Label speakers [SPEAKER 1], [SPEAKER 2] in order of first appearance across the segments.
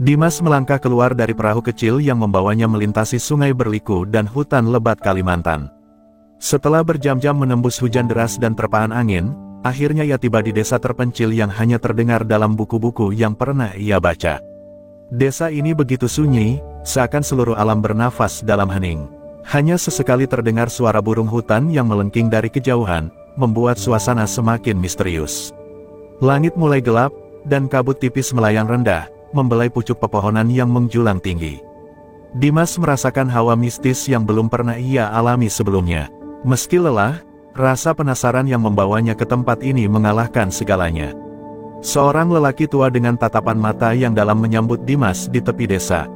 [SPEAKER 1] Dimas melangkah keluar dari perahu kecil yang membawanya melintasi sungai berliku dan hutan lebat Kalimantan. Setelah berjam-jam menembus hujan deras dan terpaan angin, akhirnya ia tiba di desa terpencil yang hanya terdengar dalam buku-buku yang pernah ia baca. Desa ini begitu sunyi, seakan seluruh alam bernafas dalam hening. Hanya sesekali terdengar suara burung hutan yang melengking dari kejauhan, membuat suasana semakin misterius. Langit mulai gelap, dan kabut tipis melayang rendah, membelai pucuk pepohonan yang menjulang tinggi. Dimas merasakan hawa mistis yang belum pernah ia alami sebelumnya. Meski lelah, rasa penasaran yang membawanya ke tempat ini mengalahkan segalanya. Seorang lelaki tua dengan tatapan mata yang dalam menyambut Dimas di tepi desa.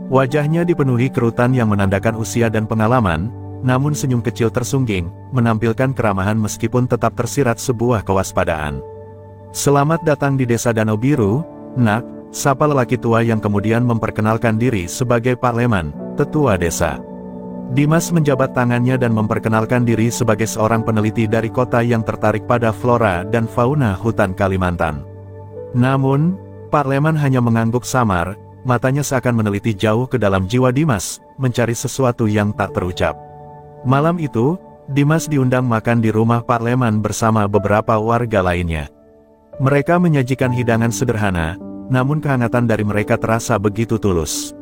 [SPEAKER 1] Wajahnya dipenuhi kerutan yang menandakan usia dan pengalaman, namun senyum kecil tersungging, menampilkan keramahan meskipun tetap tersirat sebuah kewaspadaan. "Selamat datang di desa Danau Biru, Nak," sapa lelaki tua yang kemudian memperkenalkan diri sebagai Pak Leman, tetua desa. Dimas menjabat tangannya dan memperkenalkan diri sebagai seorang peneliti dari kota yang tertarik pada flora dan fauna hutan Kalimantan. Namun, Pak Leman hanya mengangguk samar, matanya seakan meneliti jauh ke dalam jiwa Dimas, mencari sesuatu yang tak terucap. Malam itu, Dimas diundang makan di rumah Pak Leman bersama beberapa warga lainnya. Mereka menyajikan hidangan sederhana, namun kehangatan dari mereka terasa begitu tulus.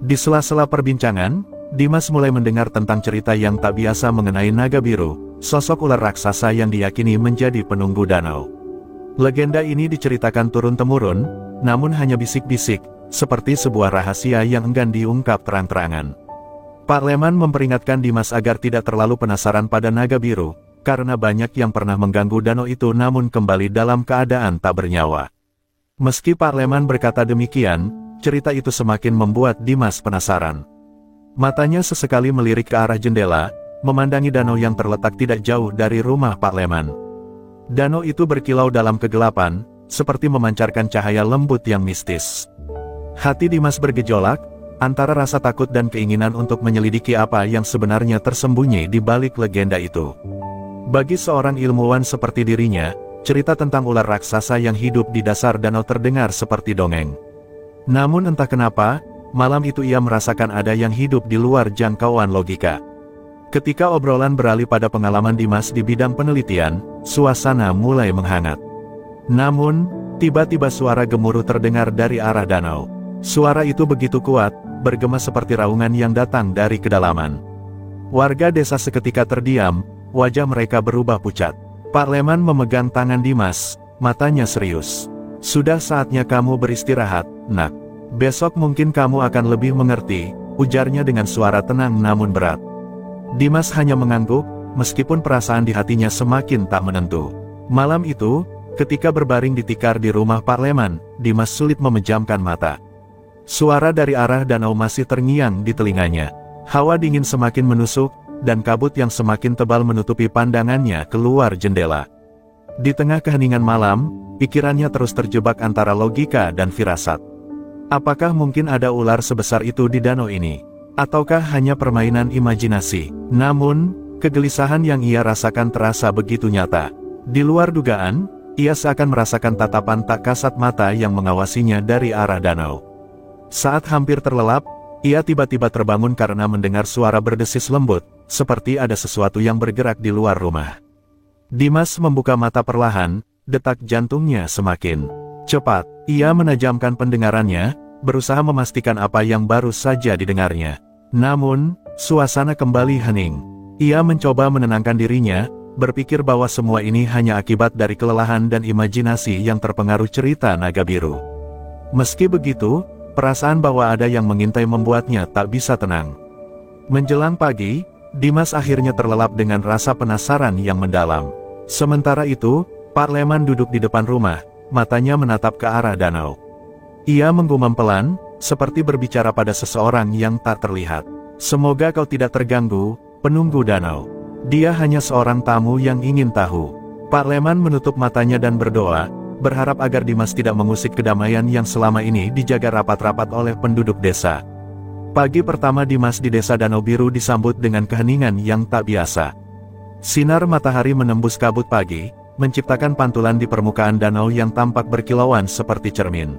[SPEAKER 1] Di sela-sela perbincangan, Dimas mulai mendengar tentang cerita yang tak biasa mengenai naga biru, sosok ular raksasa yang diyakini menjadi penunggu danau. Legenda ini diceritakan turun-temurun, namun hanya bisik-bisik, seperti sebuah rahasia yang enggan diungkap terang-terangan. Pak Leman memperingatkan Dimas agar tidak terlalu penasaran pada naga biru, karena banyak yang pernah mengganggu danau itu namun kembali dalam keadaan tak bernyawa. Meski Pak Leman berkata demikian, cerita itu semakin membuat Dimas penasaran. Matanya sesekali melirik ke arah jendela, memandangi danau yang terletak tidak jauh dari rumah Pak Leman. Danau itu berkilau dalam kegelapan, seperti memancarkan cahaya lembut yang mistis. Hati Dimas bergejolak, antara rasa takut dan keinginan untuk menyelidiki apa yang sebenarnya tersembunyi di balik legenda itu. Bagi seorang ilmuwan seperti dirinya, cerita tentang ular raksasa yang hidup di dasar danau terdengar seperti dongeng. Namun entah kenapa, malam itu ia merasakan ada yang hidup di luar jangkauan logika. Ketika obrolan beralih pada pengalaman Dimas di bidang penelitian, suasana mulai menghangat. Namun, tiba-tiba suara gemuruh terdengar dari arah danau. Suara itu begitu kuat, bergema seperti raungan yang datang dari kedalaman. Warga desa seketika terdiam, wajah mereka berubah pucat. Pak Leman memegang tangan Dimas, matanya serius. "Sudah saatnya kamu beristirahat, Nak. Besok mungkin kamu akan lebih mengerti," ujarnya dengan suara tenang namun berat. Dimas hanya mengangguk, meskipun perasaan di hatinya semakin tak menentu. Malam itu, ketika berbaring di tikar di rumah Pak Leman, Dimas sulit memejamkan mata. Suara dari arah danau masih terngiang di telinganya. Hawa dingin semakin menusuk, dan kabut yang semakin tebal menutupi pandangannya keluar jendela. Di tengah keheningan malam, pikirannya terus terjebak antara logika dan firasat. Apakah mungkin ada ular sebesar itu di danau ini? Ataukah hanya permainan imajinasi? Namun, kegelisahan yang ia rasakan terasa begitu nyata. Di luar dugaan, ia seakan merasakan tatapan tak kasat mata yang mengawasinya dari arah danau. Saat hampir terlelap, ia tiba-tiba terbangun karena mendengar suara berdesis lembut, seperti ada sesuatu yang bergerak di luar rumah. Dimas membuka mata perlahan, detak jantungnya semakin cepat. Ia menajamkan pendengarannya, berusaha memastikan apa yang baru saja didengarnya. Namun, suasana kembali hening. Ia mencoba menenangkan dirinya, berpikir bahwa semua ini hanya akibat dari kelelahan dan imajinasi yang terpengaruh cerita naga biru. Meski begitu, perasaan bahwa ada yang mengintai membuatnya tak bisa tenang. Menjelang pagi, Dimas akhirnya terlelap dengan rasa penasaran yang mendalam. Sementara itu, Pak Leman duduk di depan rumah, matanya menatap ke arah danau. Ia menggumam pelan, seperti berbicara pada seseorang yang tak terlihat. "Semoga kau tidak terganggu, penunggu danau. Dia hanya seorang tamu yang ingin tahu." Pak Leman menutup matanya dan berdoa, berharap agar Dimas tidak mengusik kedamaian yang selama ini dijaga rapat-rapat oleh penduduk desa. Pagi pertama Dimas di desa Danau Biru disambut dengan keheningan yang tak biasa. Sinar matahari menembus kabut pagi, menciptakan pantulan di permukaan danau yang tampak berkilauan seperti cermin.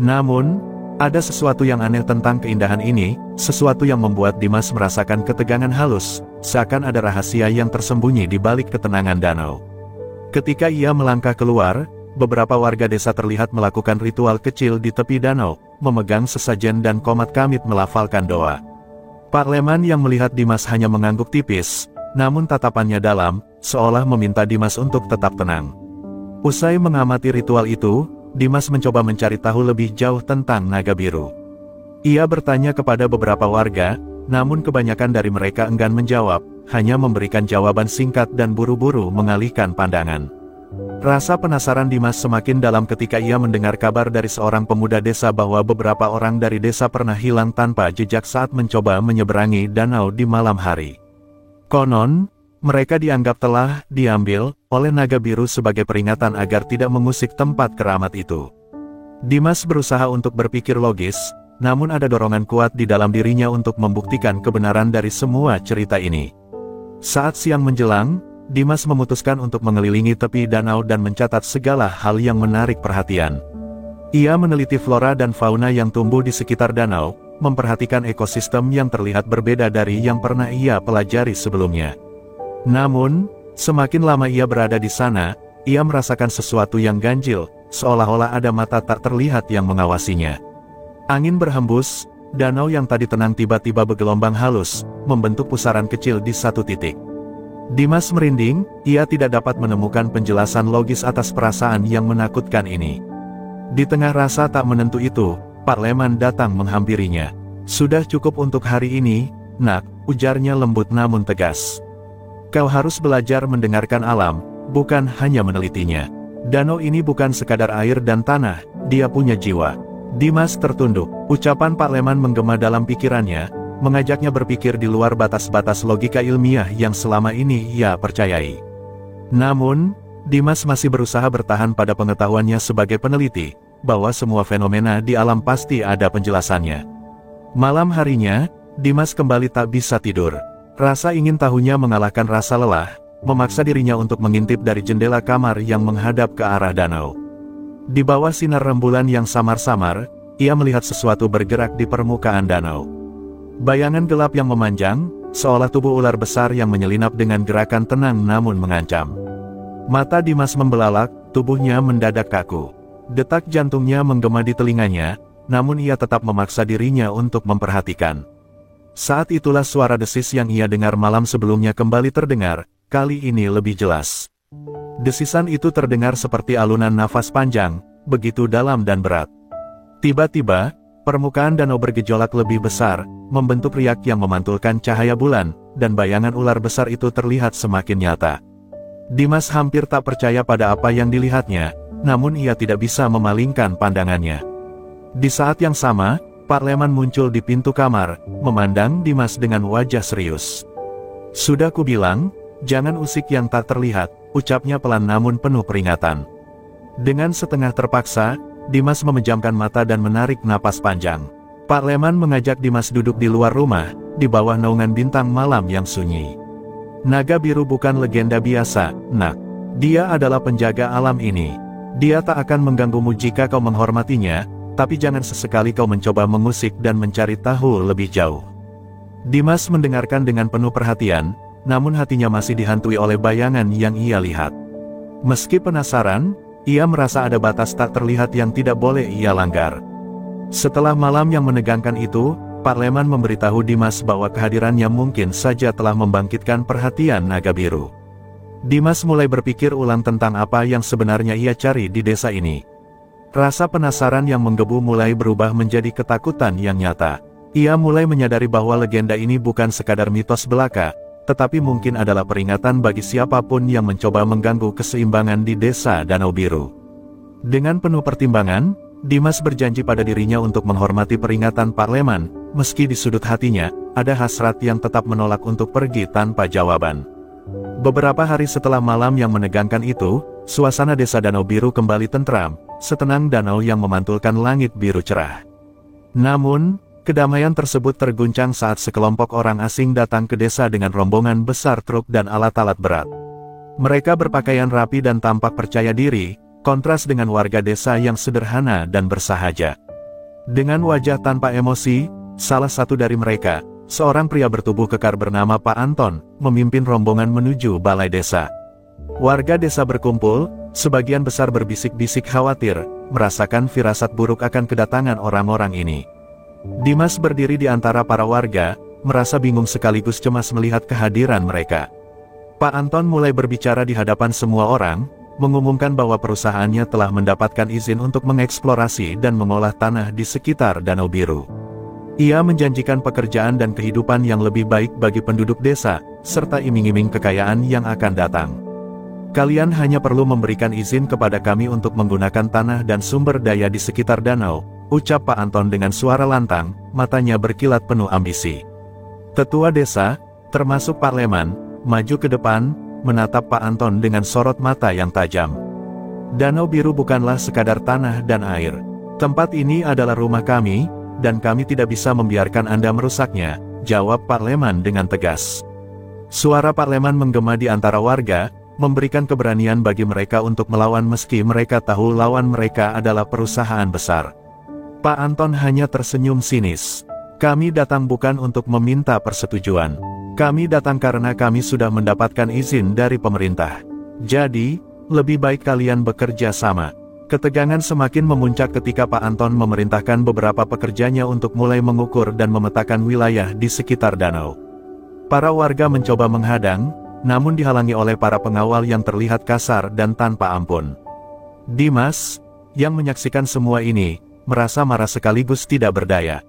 [SPEAKER 1] Namun, Ada sesuatu yang aneh tentang keindahan ini, sesuatu yang membuat Dimas merasakan ketegangan halus, seakan ada rahasia yang tersembunyi di balik ketenangan danau. Ketika ia melangkah keluar, beberapa warga desa terlihat melakukan ritual kecil di tepi danau, memegang sesajen dan komat kamit melafalkan doa. Pak Leman yang melihat Dimas hanya mengangguk tipis, namun tatapannya dalam, seolah meminta Dimas untuk tetap tenang. Usai mengamati ritual itu, Dimas mencoba mencari tahu lebih jauh tentang naga biru. Ia bertanya kepada beberapa warga, namun kebanyakan dari mereka enggan menjawab, hanya memberikan jawaban singkat dan buru-buru mengalihkan pandangan. Rasa penasaran Dimas semakin dalam ketika ia mendengar kabar dari seorang pemuda desa bahwa beberapa orang dari desa pernah hilang tanpa jejak saat mencoba menyeberangi danau di malam hari. Konon, mereka dianggap telah diambil oleh naga biru sebagai peringatan agar tidak mengusik tempat keramat itu. Dimas berusaha untuk berpikir logis, namun ada dorongan kuat di dalam dirinya untuk membuktikan kebenaran dari semua cerita ini. Saat siang menjelang, Dimas memutuskan untuk mengelilingi tepi danau dan mencatat segala hal yang menarik perhatian. Ia meneliti flora dan fauna yang tumbuh di sekitar danau, memperhatikan ekosistem yang terlihat berbeda dari yang pernah ia pelajari sebelumnya. Namun, semakin lama ia berada di sana, ia merasakan sesuatu yang ganjil, seolah-olah ada mata tak terlihat yang mengawasinya. Angin berhembus, danau yang tadi tenang tiba-tiba bergelombang halus, membentuk pusaran kecil di satu titik. Dimas merinding, ia tidak dapat menemukan penjelasan logis atas perasaan yang menakutkan ini. Di tengah rasa tak menentu itu, Pak Leman datang menghampirinya. "Sudah cukup untuk hari ini, Nak," ujarnya lembut namun tegas. "Kau harus belajar mendengarkan alam, bukan hanya menelitinya. Danau ini bukan sekadar air dan tanah, dia punya jiwa." Dimas tertunduk. Ucapan Pak Leman menggema dalam pikirannya, mengajaknya berpikir di luar batas-batas logika ilmiah yang selama ini ia percayai. Namun, Dimas masih berusaha bertahan pada pengetahuannya sebagai peneliti, bahwa semua fenomena di alam pasti ada penjelasannya. Malam harinya, Dimas kembali tak bisa tidur. Rasa ingin tahunya mengalahkan rasa lelah, memaksa dirinya untuk mengintip dari jendela kamar yang menghadap ke arah danau. Di bawah sinar rembulan yang samar-samar, ia melihat sesuatu bergerak di permukaan danau. Bayangan gelap yang memanjang, seolah tubuh ular besar yang menyelinap dengan gerakan tenang namun mengancam. Mata Dimas membelalak, tubuhnya mendadak kaku. Detak jantungnya menggema di telinganya, namun ia tetap memaksa dirinya untuk memperhatikan. Saat itulah suara desis yang ia dengar malam sebelumnya kembali terdengar, kali ini lebih jelas. Desisan itu terdengar seperti alunan nafas panjang, begitu dalam dan berat. Tiba-tiba, permukaan danau bergejolak lebih besar, membentuk riak yang memantulkan cahaya bulan, dan bayangan ular besar itu terlihat semakin nyata. Dimas hampir tak percaya pada apa yang dilihatnya, namun ia tidak bisa memalingkan pandangannya. Di saat yang sama, Pak Leman muncul di pintu kamar, memandang Dimas dengan wajah serius. "Sudah kubilang, jangan usik yang tak terlihat," ucapnya pelan namun penuh peringatan. Dengan setengah terpaksa, Dimas memejamkan mata dan menarik napas panjang. Pak Leman mengajak Dimas duduk di luar rumah, di bawah naungan bintang malam yang sunyi. "Naga biru bukan legenda biasa, Nak. Dia adalah penjaga alam ini. Dia tak akan mengganggumu jika kau menghormatinya, tapi jangan sesekali kau mencoba mengusik dan mencari tahu lebih jauh." Dimas mendengarkan dengan penuh perhatian, namun hatinya masih dihantui oleh bayangan yang ia lihat. Meski penasaran, ia merasa ada batas tak terlihat yang tidak boleh ia langgar. Setelah malam yang menegangkan itu, Pak Leman memberitahu Dimas bahwa kehadirannya mungkin saja telah membangkitkan perhatian naga biru. Dimas mulai berpikir ulang tentang apa yang sebenarnya ia cari di desa ini. Rasa penasaran yang menggebu mulai berubah menjadi ketakutan yang nyata. Ia mulai menyadari bahwa legenda ini bukan sekadar mitos belaka, tetapi mungkin adalah peringatan bagi siapapun yang mencoba mengganggu keseimbangan di desa Danau Biru. Dengan penuh pertimbangan, Dimas berjanji pada dirinya untuk menghormati peringatan Pak Leman, meski di sudut hatinya, ada hasrat yang tetap menolak untuk pergi tanpa jawaban. Beberapa hari setelah malam yang menegangkan itu, suasana desa Danau Biru kembali tentram, setenang danau yang memantulkan langit biru cerah. Namun, kedamaian tersebut terguncang saat sekelompok orang asing datang ke desa dengan rombongan besar truk dan alat-alat berat. Mereka berpakaian rapi dan tampak percaya diri, kontras dengan warga desa yang sederhana dan bersahaja. Dengan wajah tanpa emosi, salah satu dari mereka, seorang pria bertubuh kekar bernama Pak Anton, memimpin rombongan menuju balai desa. Warga desa berkumpul, sebagian besar berbisik-bisik khawatir, merasakan firasat buruk akan kedatangan orang-orang ini. Dimas berdiri di antara para warga, merasa bingung sekaligus cemas melihat kehadiran mereka. Pak Anton mulai berbicara di hadapan semua orang, mengumumkan bahwa perusahaannya telah mendapatkan izin untuk mengeksplorasi dan mengolah tanah di sekitar Danau Biru. Ia menjanjikan pekerjaan dan kehidupan yang lebih baik bagi penduduk desa, serta iming-iming kekayaan yang akan datang. Kalian hanya perlu memberikan izin kepada kami untuk menggunakan tanah dan sumber daya di sekitar danau, ucap Pak Anton dengan suara lantang, matanya berkilat penuh ambisi. Tetua desa, termasuk Pak Leman, maju ke depan, menatap Pak Anton dengan sorot mata yang tajam. Danau Biru bukanlah sekadar tanah dan air. Tempat ini adalah rumah kami, dan kami tidak bisa membiarkan Anda merusaknya, jawab Pak Leman dengan tegas. Suara Pak Leman menggema di antara warga, memberikan keberanian bagi mereka untuk melawan meski mereka tahu lawan mereka adalah perusahaan besar. Pak Anton hanya tersenyum sinis. Kami datang bukan untuk meminta persetujuan. Kami datang karena kami sudah mendapatkan izin dari pemerintah. Jadi, lebih baik kalian bekerja sama. Ketegangan semakin memuncak ketika Pak Anton memerintahkan beberapa pekerjanya untuk mulai mengukur dan memetakan wilayah di sekitar danau. Para warga mencoba menghadang, namun dihalangi oleh para pengawal yang terlihat kasar dan tanpa ampun. Dimas, yang menyaksikan semua ini, merasa marah sekaligus tidak berdaya.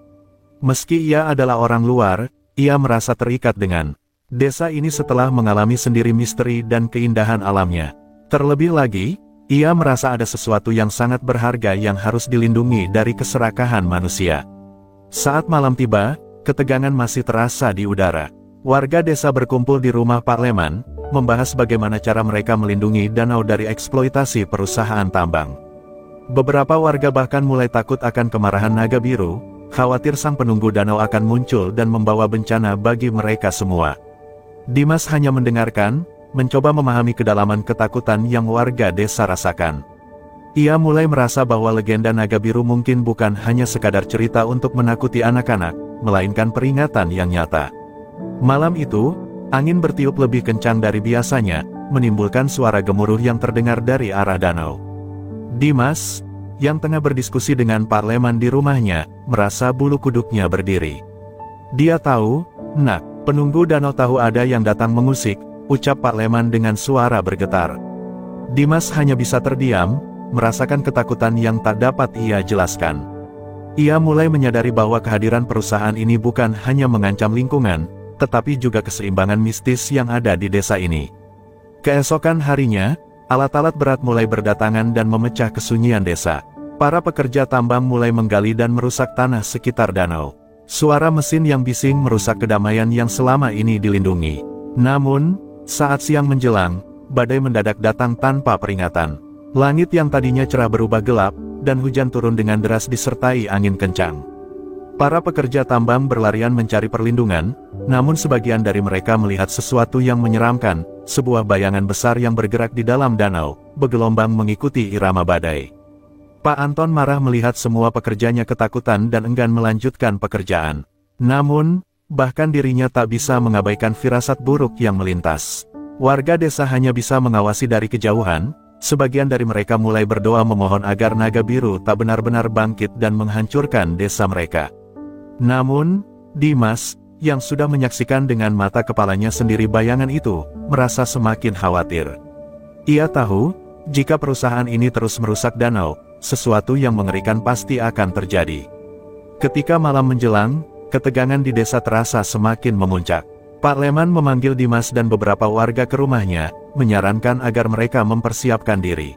[SPEAKER 1] Meski ia adalah orang luar, ia merasa terikat dengan desa ini setelah mengalami sendiri misteri dan keindahan alamnya. Terlebih lagi, ia merasa ada sesuatu yang sangat berharga yang harus dilindungi dari keserakahan manusia. Saat malam tiba, ketegangan masih terasa di udara. Warga desa berkumpul di rumah Pak Leman, membahas bagaimana cara mereka melindungi danau dari eksploitasi perusahaan tambang. Beberapa warga bahkan mulai takut akan kemarahan naga biru, khawatir sang penunggu danau akan muncul dan membawa bencana bagi mereka semua. Dimas hanya mendengarkan, mencoba memahami kedalaman ketakutan yang warga desa rasakan. Ia mulai merasa bahwa legenda naga biru mungkin bukan hanya sekadar cerita untuk menakuti anak-anak, melainkan peringatan yang nyata. Malam itu, angin bertiup lebih kencang dari biasanya, menimbulkan suara gemuruh yang terdengar dari arah danau. Dimas, yang tengah berdiskusi dengan Pak Leman di rumahnya, merasa bulu kuduknya berdiri. Dia tahu, "Nak, penunggu danau tahu ada yang datang mengusik," ucap Pak Leman dengan suara bergetar. Dimas hanya bisa terdiam, merasakan ketakutan yang tak dapat ia jelaskan. Ia mulai menyadari bahwa kehadiran perusahaan ini bukan hanya mengancam lingkungan, tetapi juga keseimbangan mistis yang ada di desa ini. Keesokan harinya, alat-alat berat mulai berdatangan dan memecah kesunyian desa. Para pekerja tambang mulai menggali dan merusak tanah sekitar danau. Suara mesin yang bising merusak kedamaian yang selama ini dilindungi. Namun, saat siang menjelang, badai mendadak datang tanpa peringatan. Langit yang tadinya cerah berubah gelap, dan hujan turun dengan deras disertai angin kencang. Para pekerja tambang berlarian mencari perlindungan, namun sebagian dari mereka melihat sesuatu yang menyeramkan, sebuah bayangan besar yang bergerak di dalam danau, bergelombang mengikuti irama badai. Pak Anton marah melihat semua pekerjanya ketakutan dan enggan melanjutkan pekerjaan. Namun, bahkan dirinya tak bisa mengabaikan firasat buruk yang melintas. Warga desa hanya bisa mengawasi dari kejauhan, sebagian dari mereka mulai berdoa memohon agar naga biru tak benar-benar bangkit dan menghancurkan desa mereka. Namun, Dimas, yang sudah menyaksikan dengan mata kepalanya sendiri bayangan itu, merasa semakin khawatir. Ia tahu, jika perusahaan ini terus merusak danau, sesuatu yang mengerikan pasti akan terjadi. Ketika malam menjelang, ketegangan di desa terasa semakin memuncak. Pak Leman memanggil Dimas dan beberapa warga ke rumahnya, menyarankan agar mereka mempersiapkan diri.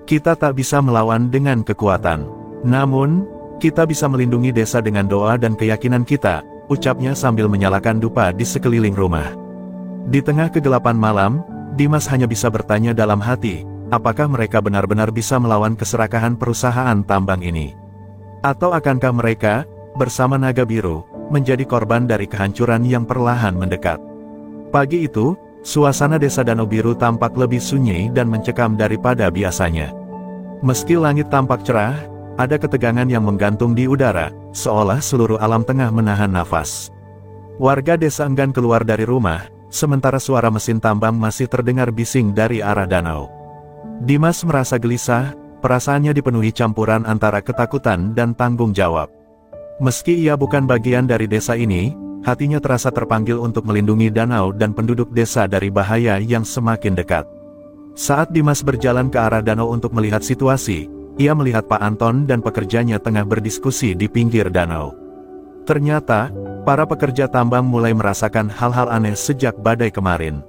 [SPEAKER 1] Kita tak bisa melawan dengan kekuatan. Namun, kita bisa melindungi desa dengan doa dan keyakinan kita, ucapnya sambil menyalakan dupa di sekeliling rumah. Di tengah kegelapan malam, Dimas hanya bisa bertanya dalam hati, apakah mereka benar-benar bisa melawan keserakahan perusahaan tambang ini? Atau akankah mereka, bersama naga biru, menjadi korban dari kehancuran yang perlahan mendekat? Pagi itu, suasana desa Danau Biru tampak lebih sunyi dan mencekam daripada biasanya. Meski langit tampak cerah, ada ketegangan yang menggantung di udara, seolah seluruh alam tengah menahan nafas. Warga desa enggan keluar dari rumah, sementara suara mesin tambang masih terdengar bising dari arah danau. Dimas merasa gelisah, perasaannya dipenuhi campuran antara ketakutan dan tanggung jawab. Meski ia bukan bagian dari desa ini, hatinya terasa terpanggil untuk melindungi danau dan penduduk desa dari bahaya yang semakin dekat. Saat Dimas berjalan ke arah danau untuk melihat situasi, ia melihat Pak Anton dan pekerjanya tengah berdiskusi di pinggir danau. Ternyata, para pekerja tambang mulai merasakan hal-hal aneh sejak badai kemarin.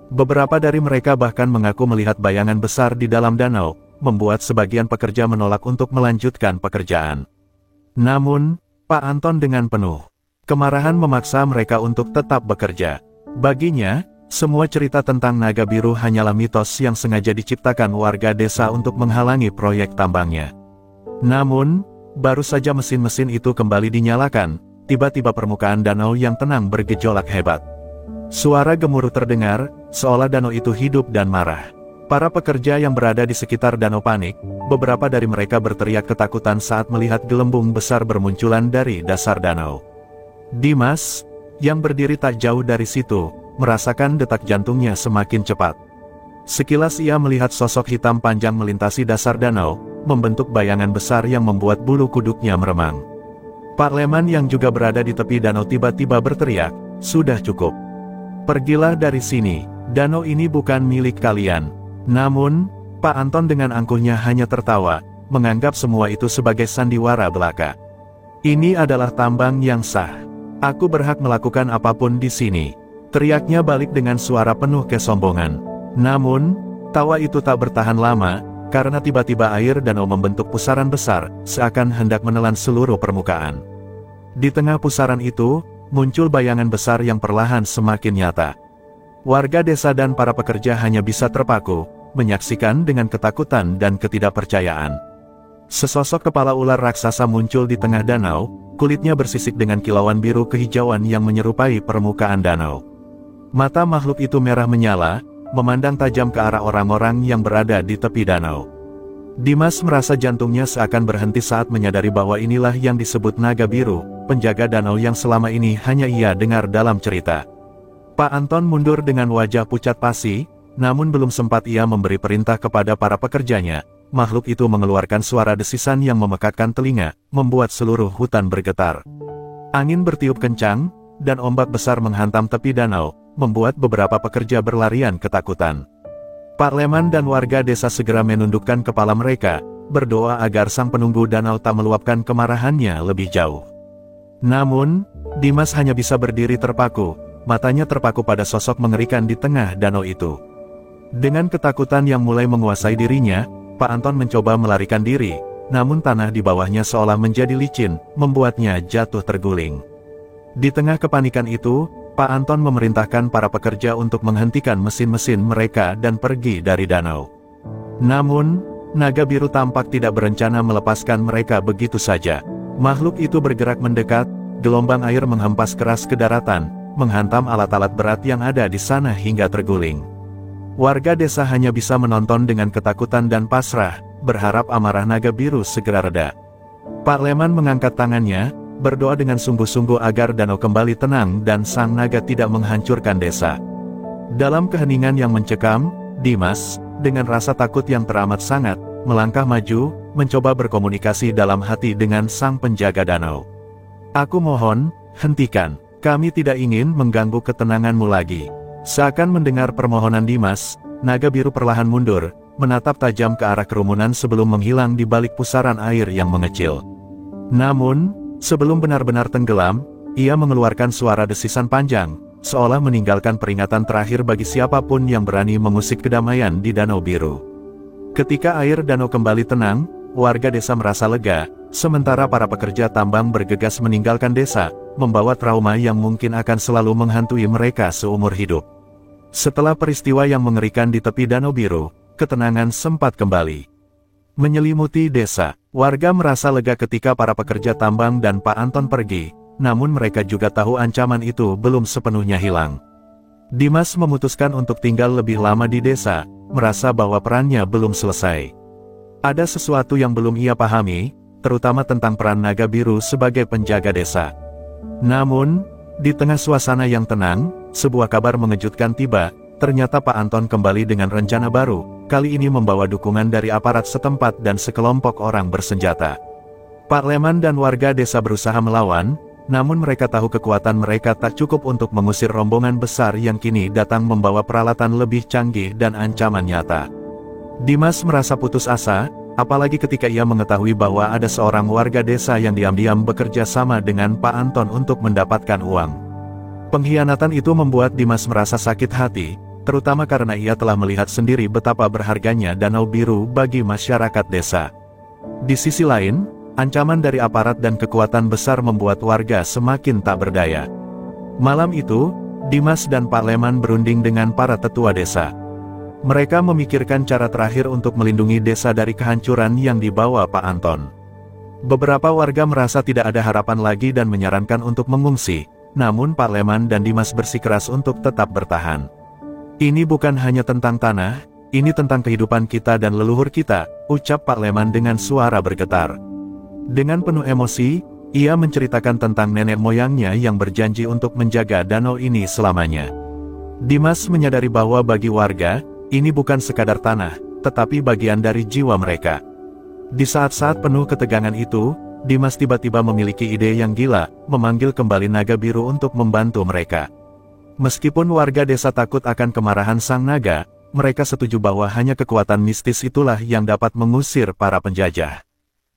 [SPEAKER 1] Beberapa dari mereka bahkan mengaku melihat bayangan besar di dalam danau, membuat sebagian pekerja menolak untuk melanjutkan pekerjaan. Namun, Pak Anton dengan penuh kemarahan memaksa mereka untuk tetap bekerja. Baginya, semua cerita tentang naga biru hanyalah mitos yang sengaja diciptakan warga desa untuk menghalangi proyek tambangnya. Namun, baru saja mesin-mesin itu kembali dinyalakan, tiba-tiba permukaan danau yang tenang bergejolak hebat. Suara gemuruh terdengar, seolah danau itu hidup dan marah. Para pekerja yang berada di sekitar danau panik, beberapa dari mereka berteriak ketakutan saat melihat gelembung besar bermunculan dari dasar danau. Dimas, yang berdiri tak jauh dari situ, merasakan detak jantungnya semakin cepat. Sekilas ia melihat sosok hitam panjang melintasi dasar danau, membentuk bayangan besar yang membuat bulu kuduknya meremang. Pak Leman yang juga berada di tepi danau tiba-tiba berteriak, "Sudah cukup. Pergilah dari sini, danau ini bukan milik kalian." Namun, Pak Anton dengan angkuhnya hanya tertawa, menganggap semua itu sebagai sandiwara belaka. "Ini adalah tambang yang sah. Aku berhak melakukan apapun di sini," teriaknya balik dengan suara penuh kesombongan. Namun, tawa itu tak bertahan lama, karena tiba-tiba air danau membentuk pusaran besar, seakan hendak menelan seluruh permukaan. Di tengah pusaran itu, muncul bayangan besar yang perlahan semakin nyata. Warga desa dan para pekerja hanya bisa terpaku, menyaksikan dengan ketakutan dan ketidakpercayaan. Sesosok kepala ular raksasa muncul di tengah danau, kulitnya bersisik dengan kilauan biru kehijauan yang menyerupai permukaan danau. Mata makhluk itu merah menyala, memandang tajam ke arah orang-orang yang berada di tepi danau. Dimas merasa jantungnya seakan berhenti saat menyadari bahwa inilah yang disebut naga biru, penjaga danau yang selama ini hanya ia dengar dalam cerita. Pak Anton mundur dengan wajah pucat pasi, namun belum sempat ia memberi perintah kepada para pekerjanya, makhluk itu mengeluarkan suara desisan yang memekakkan telinga, membuat seluruh hutan bergetar. Angin bertiup kencang, dan ombak besar menghantam tepi danau, membuat beberapa pekerja berlarian ketakutan. Pak Leman dan warga desa segera menundukkan kepala mereka, berdoa agar sang penunggu danau tak meluapkan kemarahannya lebih jauh. Namun, Dimas hanya bisa berdiri terpaku, matanya terpaku pada sosok mengerikan di tengah danau itu. Dengan ketakutan yang mulai menguasai dirinya, Pak Anton mencoba melarikan diri, namun tanah di bawahnya seolah menjadi licin, membuatnya jatuh terguling. Di tengah kepanikan itu, Pak Anton memerintahkan para pekerja untuk menghentikan mesin-mesin mereka dan pergi dari danau. Namun, naga biru tampak tidak berencana melepaskan mereka begitu saja. Makhluk itu bergerak mendekat, gelombang air menghempas keras ke daratan, menghantam alat-alat berat yang ada di sana hingga terguling. Warga desa hanya bisa menonton dengan ketakutan dan pasrah, berharap amarah naga biru segera reda. Pak Leman mengangkat tangannya, berdoa dengan sungguh-sungguh agar danau kembali tenang dan sang naga tidak menghancurkan desa. Dalam keheningan yang mencekam, Dimas, dengan rasa takut yang teramat sangat, melangkah maju, mencoba berkomunikasi dalam hati dengan sang penjaga danau. "Aku mohon, hentikan. Kami tidak ingin mengganggu ketenanganmu lagi." Seakan mendengar permohonan Dimas, naga biru perlahan mundur, menatap tajam ke arah kerumunan sebelum menghilang di balik pusaran air yang mengecil. Namun, sebelum benar-benar tenggelam, ia mengeluarkan suara desisan panjang, seolah meninggalkan peringatan terakhir bagi siapapun yang berani mengusik kedamaian di Danau Biru. Ketika air danau kembali tenang, warga desa merasa lega, sementara para pekerja tambang bergegas meninggalkan desa, membawa trauma yang mungkin akan selalu menghantui mereka seumur hidup. Setelah peristiwa yang mengerikan di tepi Danau Biru, ketenangan sempat kembali menyelimuti desa. Warga merasa lega ketika para pekerja tambang dan Pak Anton pergi, namun mereka juga tahu ancaman itu belum sepenuhnya hilang. Dimas memutuskan untuk tinggal lebih lama di desa, merasa bahwa perannya belum selesai. Ada sesuatu yang belum ia pahami, terutama tentang peran naga biru sebagai penjaga desa. Namun, di tengah suasana yang tenang, sebuah kabar mengejutkan tiba. Ternyata Pak Anton kembali dengan rencana baru, kali ini membawa dukungan dari aparat setempat dan sekelompok orang bersenjata. Pak Leman dan warga desa berusaha melawan, namun mereka tahu kekuatan mereka tak cukup untuk mengusir rombongan besar yang kini datang membawa peralatan lebih canggih dan ancaman nyata. Dimas merasa putus asa, apalagi ketika ia mengetahui bahwa ada seorang warga desa yang diam-diam bekerja sama dengan Pak Anton untuk mendapatkan uang. Pengkhianatan itu membuat Dimas merasa sakit hati, terutama karena ia telah melihat sendiri betapa berharganya Danau Biru bagi masyarakat desa. Di sisi lain, ancaman dari aparat dan kekuatan besar membuat warga semakin tak berdaya. Malam itu, Dimas dan Pak Leman berunding dengan para tetua desa. Mereka memikirkan cara terakhir untuk melindungi desa dari kehancuran yang dibawa Pak Anton. Beberapa warga merasa tidak ada harapan lagi dan menyarankan untuk mengungsi, namun Pak Leman dan Dimas bersikeras untuk tetap bertahan. "Ini bukan hanya tentang tanah, ini tentang kehidupan kita dan leluhur kita," ucap Pak Leman dengan suara bergetar. Dengan penuh emosi, ia menceritakan tentang nenek moyangnya yang berjanji untuk menjaga danau ini selamanya. Dimas menyadari bahwa bagi warga, ini bukan sekadar tanah, tetapi bagian dari jiwa mereka. Di saat-saat penuh ketegangan itu, Dimas tiba-tiba memiliki ide yang gila, memanggil kembali naga biru untuk membantu mereka. Meskipun warga desa takut akan kemarahan sang naga, mereka setuju bahwa hanya kekuatan mistis itulah yang dapat mengusir para penjajah.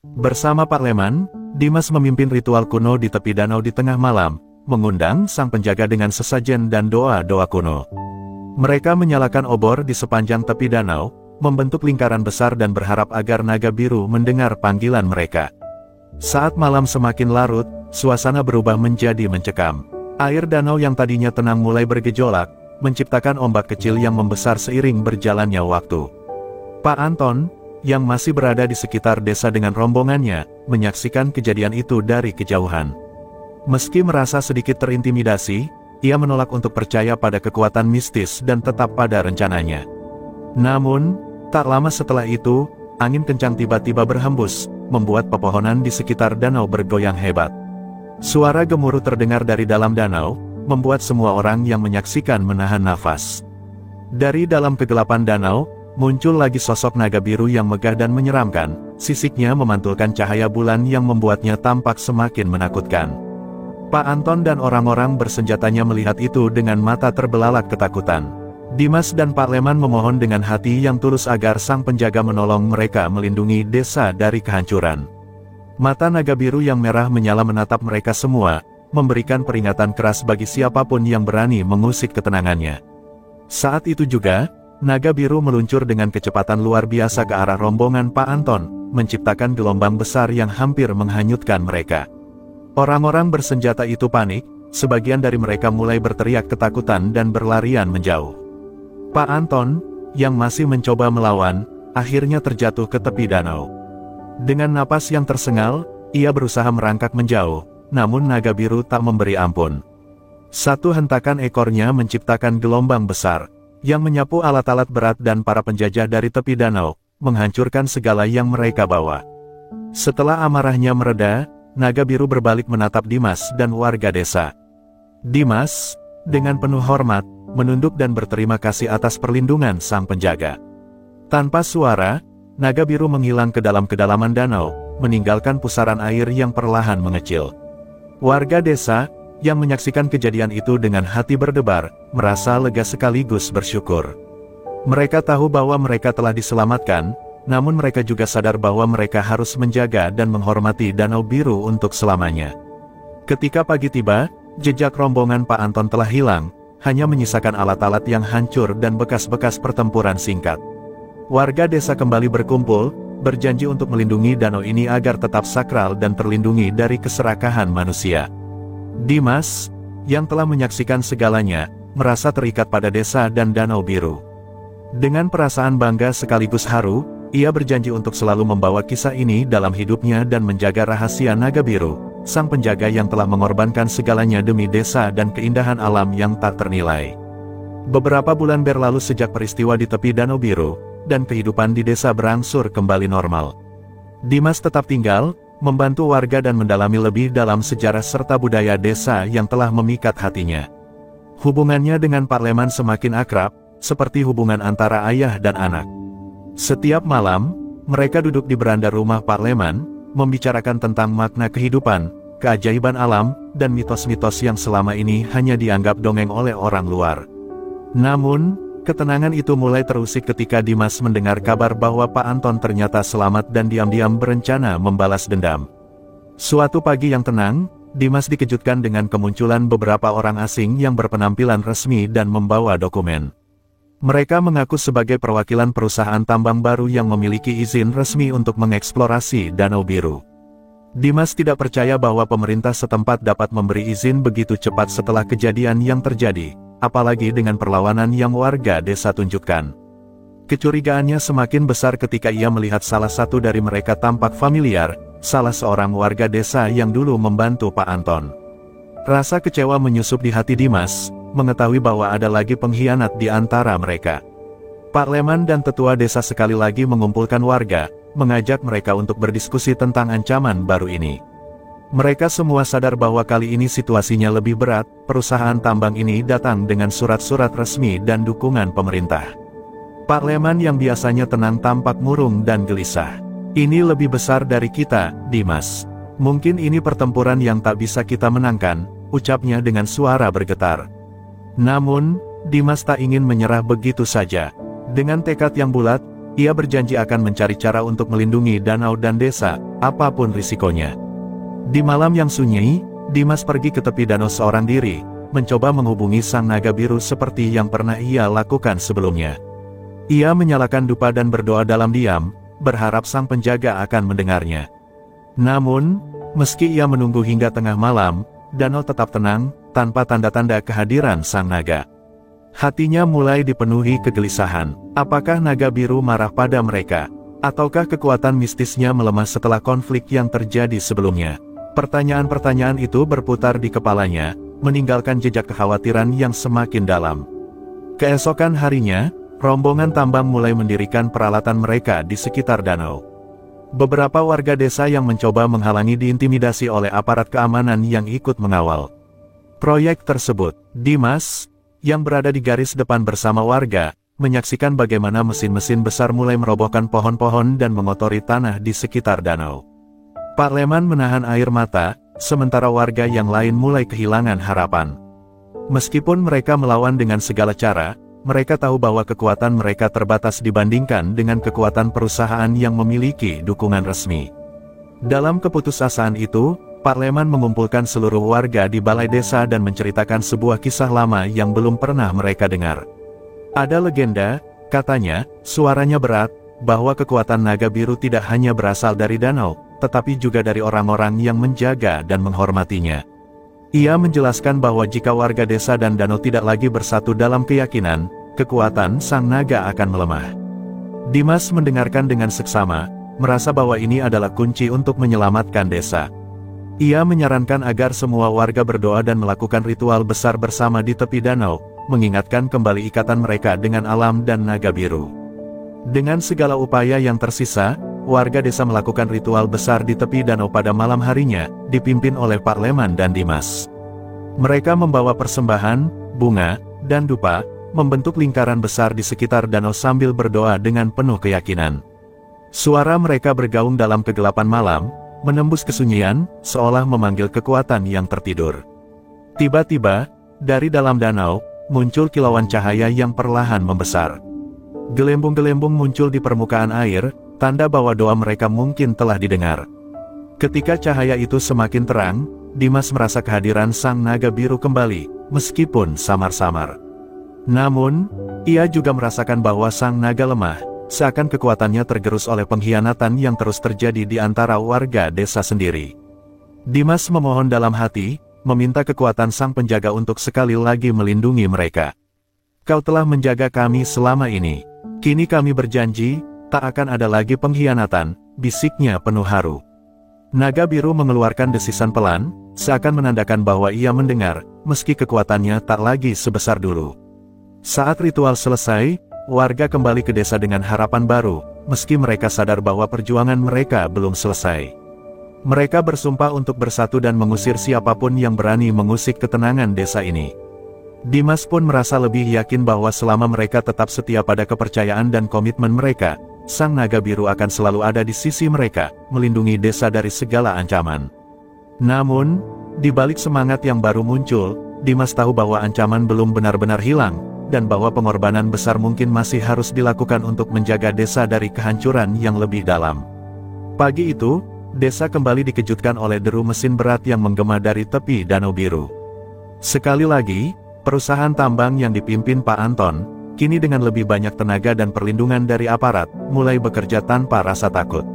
[SPEAKER 1] Bersama Pak Leman, Dimas memimpin ritual kuno di tepi danau di tengah malam, mengundang sang penjaga dengan sesajen dan doa-doa kuno. Mereka menyalakan obor di sepanjang tepi danau, membentuk lingkaran besar dan berharap agar naga biru mendengar panggilan mereka. Saat malam semakin larut, suasana berubah menjadi mencekam. Air danau yang tadinya tenang mulai bergejolak, menciptakan ombak kecil yang membesar seiring berjalannya waktu. Pak Anton, yang masih berada di sekitar desa dengan rombongannya, menyaksikan kejadian itu dari kejauhan. Meski merasa sedikit terintimidasi, ia menolak untuk percaya pada kekuatan mistis dan tetap pada rencananya. Namun, tak lama setelah itu, angin kencang tiba-tiba berhembus, membuat pepohonan di sekitar danau bergoyang hebat. Suara gemuruh terdengar dari dalam danau, membuat semua orang yang menyaksikan menahan nafas. Dari dalam kegelapan danau, muncul lagi sosok naga biru yang megah dan menyeramkan, sisiknya memantulkan cahaya bulan yang membuatnya tampak semakin menakutkan. Pak Anton dan orang-orang bersenjatanya melihat itu dengan mata terbelalak ketakutan. Dimas dan Pak Leman memohon dengan hati yang tulus agar sang penjaga menolong mereka melindungi desa dari kehancuran. Mata naga biru yang merah menyala menatap mereka semua, memberikan peringatan keras bagi siapapun yang berani mengusik ketenangannya. Saat itu juga, naga biru meluncur dengan kecepatan luar biasa ke arah rombongan Pak Anton, menciptakan gelombang besar yang hampir menghanyutkan mereka. Orang-orang bersenjata itu panik, sebagian dari mereka mulai berteriak ketakutan dan berlarian menjauh. Pak Anton, yang masih mencoba melawan, akhirnya terjatuh ke tepi danau. Dengan napas yang tersengal, ia berusaha merangkak menjauh, namun naga biru tak memberi ampun. Satu hentakan ekornya menciptakan gelombang besar, yang menyapu alat-alat berat dan para penjajah dari tepi danau, menghancurkan segala yang mereka bawa. Setelah amarahnya mereda, naga biru berbalik menatap Dimas dan warga desa. Dimas, dengan penuh hormat, menunduk dan berterima kasih atas perlindungan sang penjaga. Tanpa suara, naga biru menghilang ke dalam kedalaman danau, meninggalkan pusaran air yang perlahan mengecil. Warga desa, yang menyaksikan kejadian itu dengan hati berdebar, merasa lega sekaligus bersyukur. Mereka tahu bahwa mereka telah diselamatkan, namun mereka juga sadar bahwa mereka harus menjaga dan menghormati Danau Biru untuk selamanya. Ketika pagi tiba, jejak rombongan Pak Anton telah hilang, hanya menyisakan alat-alat yang hancur dan bekas-bekas pertempuran singkat. Warga desa kembali berkumpul, berjanji untuk melindungi danau ini agar tetap sakral dan terlindungi dari keserakahan manusia. Dimas, yang telah menyaksikan segalanya, merasa terikat pada desa dan Danau Biru. Dengan perasaan bangga sekaligus haru, ia berjanji untuk selalu membawa kisah ini dalam hidupnya dan menjaga rahasia Naga Biru, sang penjaga yang telah mengorbankan segalanya demi desa dan keindahan alam yang tak ternilai. Beberapa bulan berlalu sejak peristiwa di tepi Danau Biru, dan kehidupan di desa berangsur kembali normal. Dimas tetap tinggal, membantu warga dan mendalami lebih dalam sejarah serta budaya desa yang telah memikat hatinya. Hubungannya dengan Pak Leman semakin akrab, seperti hubungan antara ayah dan anak. Setiap malam, mereka duduk di beranda rumah Pak Leman, membicarakan tentang makna kehidupan, keajaiban alam, dan mitos-mitos yang selama ini hanya dianggap dongeng oleh orang luar. Namun, ketenangan itu mulai terusik ketika Dimas mendengar kabar bahwa Pak Anton ternyata selamat dan diam-diam berencana membalas dendam. Suatu pagi yang tenang, Dimas dikejutkan dengan kemunculan beberapa orang asing yang berpenampilan resmi dan membawa dokumen. Mereka mengaku sebagai perwakilan perusahaan tambang baru yang memiliki izin resmi untuk mengeksplorasi Danau Biru. Dimas tidak percaya bahwa pemerintah setempat dapat memberi izin begitu cepat setelah kejadian yang terjadi, apalagi dengan perlawanan yang warga desa tunjukkan. Kecurigaannya semakin besar ketika ia melihat salah satu dari mereka tampak familiar, salah seorang warga desa yang dulu membantu Pak Anton. Rasa kecewa menyusup di hati Dimas, mengetahui bahwa ada lagi pengkhianat di antara mereka. Pak Leman dan tetua desa sekali lagi mengumpulkan warga, mengajak mereka untuk berdiskusi tentang ancaman baru ini. Mereka semua sadar bahwa kali ini situasinya lebih berat, perusahaan tambang ini datang dengan surat-surat resmi dan dukungan pemerintah. Pak Leman yang biasanya tenang tampak murung dan gelisah. Ini lebih besar dari kita, Dimas. Mungkin ini pertempuran yang tak bisa kita menangkan, ucapnya dengan suara bergetar. Namun, Dimas tak ingin menyerah begitu saja. Dengan tekad yang bulat, ia berjanji akan mencari cara untuk melindungi danau dan desa, apapun risikonya. Di malam yang sunyi, Dimas pergi ke tepi danau seorang diri, mencoba menghubungi sang naga biru seperti yang pernah ia lakukan sebelumnya. Ia menyalakan dupa dan berdoa dalam diam, berharap sang penjaga akan mendengarnya. Namun, meski ia menunggu hingga tengah malam, danau tetap tenang, tanpa tanda-tanda kehadiran sang naga. Hatinya mulai dipenuhi kegelisahan. Apakah naga biru marah pada mereka? Ataukah kekuatan mistisnya melemah setelah konflik yang terjadi sebelumnya? Pertanyaan-pertanyaan itu berputar di kepalanya, meninggalkan jejak kekhawatiran yang semakin dalam. Keesokan harinya, rombongan tambang mulai mendirikan peralatan mereka di sekitar danau. Beberapa warga desa yang mencoba menghalangi diintimidasi oleh aparat keamanan yang ikut mengawal proyek tersebut. Dimas, yang berada di garis depan bersama warga, menyaksikan bagaimana mesin-mesin besar mulai merobohkan pohon-pohon dan mengotori tanah di sekitar danau. Pak Leman menahan air mata, sementara warga yang lain mulai kehilangan harapan. Meskipun mereka melawan dengan segala cara, mereka tahu bahwa kekuatan mereka terbatas dibandingkan dengan kekuatan perusahaan yang memiliki dukungan resmi. Dalam keputusasaan itu, Pak Leman mengumpulkan seluruh warga di balai desa dan menceritakan sebuah kisah lama yang belum pernah mereka dengar. Ada legenda, katanya, suaranya berat, bahwa kekuatan naga biru tidak hanya berasal dari danau, tetapi juga dari orang-orang yang menjaga dan menghormatinya. Ia menjelaskan bahwa jika warga desa dan danau tidak lagi bersatu dalam keyakinan, kekuatan sang naga akan melemah. Dimas mendengarkan dengan seksama, merasa bahwa ini adalah kunci untuk menyelamatkan desa. Ia menyarankan agar semua warga berdoa dan melakukan ritual besar bersama di tepi danau, mengingatkan kembali ikatan mereka dengan alam dan naga biru. Dengan segala upaya yang tersisa, warga desa melakukan ritual besar di tepi danau pada malam harinya, dipimpin oleh Pak Leman dan Dimas. Mereka membawa persembahan, bunga, dan dupa, membentuk lingkaran besar di sekitar danau sambil berdoa dengan penuh keyakinan. Suara mereka bergaung dalam kegelapan malam, menembus kesunyian, seolah memanggil kekuatan yang tertidur. Tiba-tiba, dari dalam danau, muncul kilauan cahaya yang perlahan membesar. Gelembung-gelembung muncul di permukaan air, tanda bahwa doa mereka mungkin telah didengar. Ketika cahaya itu semakin terang, Dimas merasa kehadiran sang naga biru kembali, meskipun samar-samar. Namun, ia juga merasakan bahwa sang naga lemah, seakan kekuatannya tergerus oleh pengkhianatan yang terus terjadi di antara warga desa sendiri. Dimas memohon dalam hati, meminta kekuatan sang penjaga untuk sekali lagi melindungi mereka. Kau telah menjaga kami selama ini. Kini kami berjanji, tak akan ada lagi pengkhianatan, bisiknya penuh haru. Naga biru mengeluarkan desisan pelan, seakan menandakan bahwa ia mendengar, meski kekuatannya tak lagi sebesar dulu. Saat ritual selesai, warga kembali ke desa dengan harapan baru, meski mereka sadar bahwa perjuangan mereka belum selesai. Mereka bersumpah untuk bersatu dan mengusir siapapun yang berani mengusik ketenangan desa ini. Dimas pun merasa lebih yakin bahwa selama mereka tetap setia pada kepercayaan dan komitmen mereka, Sang Naga Biru akan selalu ada di sisi mereka, melindungi desa dari segala ancaman. Namun, di balik semangat yang baru muncul, Dimas tahu bahwa ancaman belum benar-benar hilang, dan bahwa pengorbanan besar mungkin masih harus dilakukan untuk menjaga desa dari kehancuran yang lebih dalam. Pagi itu, desa kembali dikejutkan oleh deru mesin berat yang menggema dari tepi Danau Biru. Sekali lagi, perusahaan tambang yang dipimpin Pak Anton, kini dengan lebih banyak tenaga dan perlindungan dari aparat, mulai bekerja tanpa rasa takut.